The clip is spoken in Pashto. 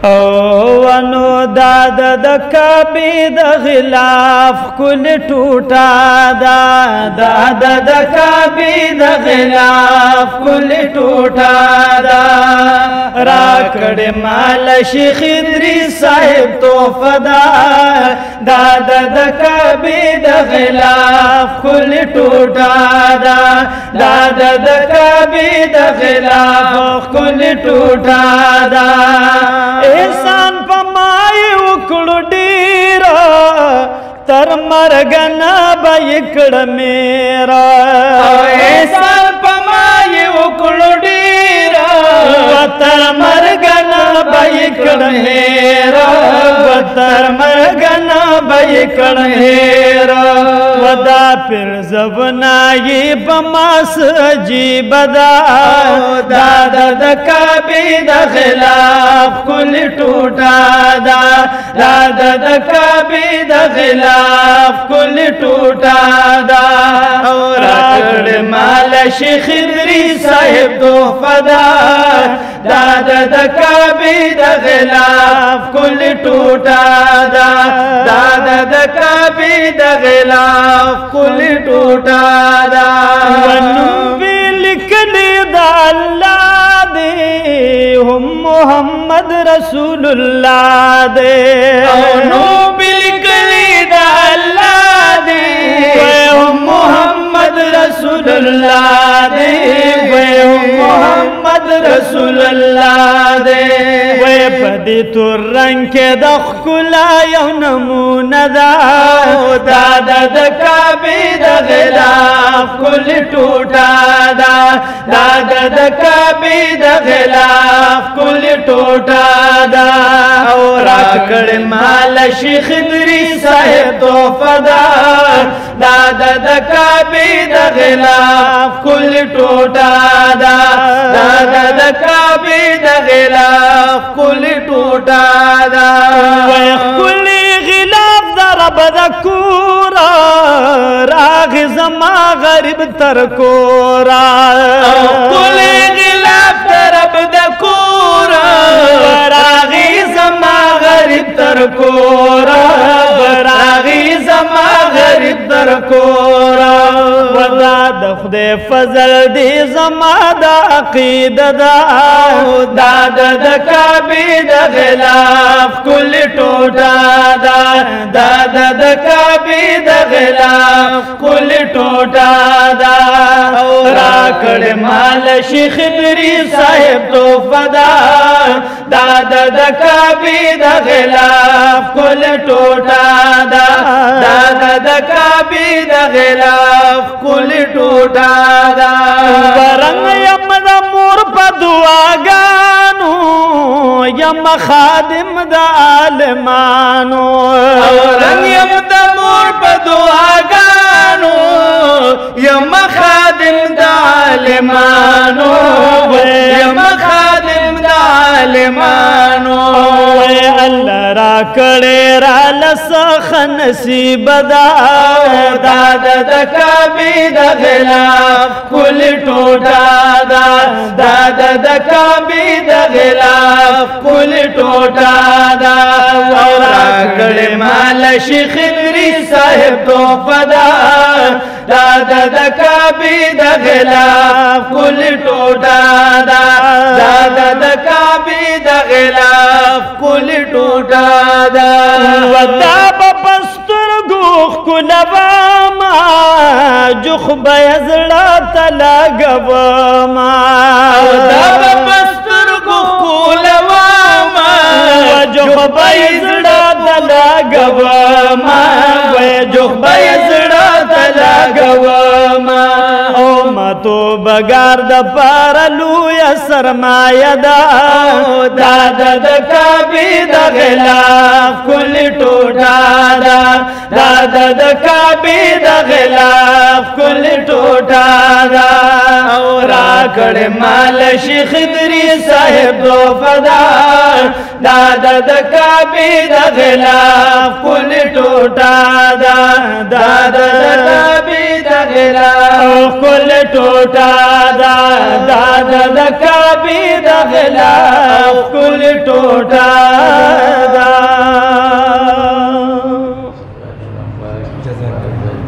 ونو داد د کعبې د غلاف کل ټوټه دا داد د کعبې د غلاف کل ټوټه دا راکړې مال شیخ ادریس صاحب تحفه دا داد د کعبې د غلاف کل ټوټه دا داد د کعبې د غلاف کل ټوټه دا احسان پمای وکړو ډیر تر مرګ نه به کړه میرا احسان پمای وکړو ډیر تر مرګ نه به کړه میرا تر مرګ نه به کړه میرا ودا پر زبنای بماس عجیب دا داد د کعبې د غلاف کل ټوټه دا داد د کعبې د غلاف کل ټوټه دا راکړې مال شیخ ادریس صاحب تحفه دا داد د کعبې د غلاف کل ټوټه دا داد د کعبې د غلاف کل ټوټه دا ونوم پې لیکلې د الله دی هم محمد رسول الله دی او نوم پې لیکلې د الله دی هم محمد رسول الله دی هم محمد رسول الله دی وی پدی تور رنگ کے د ښکلا یو نمونه دا داد د کعبې د غلاف کل ټوټه دا داد د کعبې د غلاف کل ټوټه دا راکړې مال شیخ ادریس صاحب تحفه دا داد د کعبې د غلاف کل ټوټه دا داد د کعبې د غلاف کل ټوټه دا وای کل غلاف د رب د کورا راغ زما غریب تر کورا کل غلاف د رب د کورا راغ زما غریب تر کورا راغ زما غریب تر کورا ودا د خدای فضل دی زما د عقیده دا داد د کعبې د غلاف کل ټوټه دا داد د کعبې د غلاف کل ټوټه دا راکړې مال شیخ ادریس صاحب تحفه دا داد د کعبې د غلاف کل ټوټه دا داد د کعبې د غلاف کل ټوټه دا ورنګ یم د مور په دعاګانو یم خادم د عالمانو ورنګ یم د مور په دعاګانو یم خادم د عالمانو یم خادم د عالمانو الله را کړې را لسخ نصیب دا داد د کعبې د غلاف کل ټوټه دا داد د کعبې د غلاف کل ټوټه دا را کړې مال شیخ ادریس صاحب تحفه دا داد د کعبې د غلاف کل ټوټه دا داد د کعبې د غلاف کل ټوټه دا ودا بپسترګو ښکلوما جخ به زړه ته لګوما ودا بپسترګو ښکلوما جخ به زړه ته لګوما جخ به زړه ته لګوما او ماتو بګار د پار لویه سرمایه دا داد د کعبې د غلاف کل ټوټه دا داد د کعبې د غلاف کل ټوټه دا راکړې مال شیخ ادریس صاحب تحفه دا داد د کعبې د غلاف کل ټوټه دا داد د کعبې د غلاف کل ټوټه دا داد د کعبې د غلاف کل ټوټه जजाकल्लाह।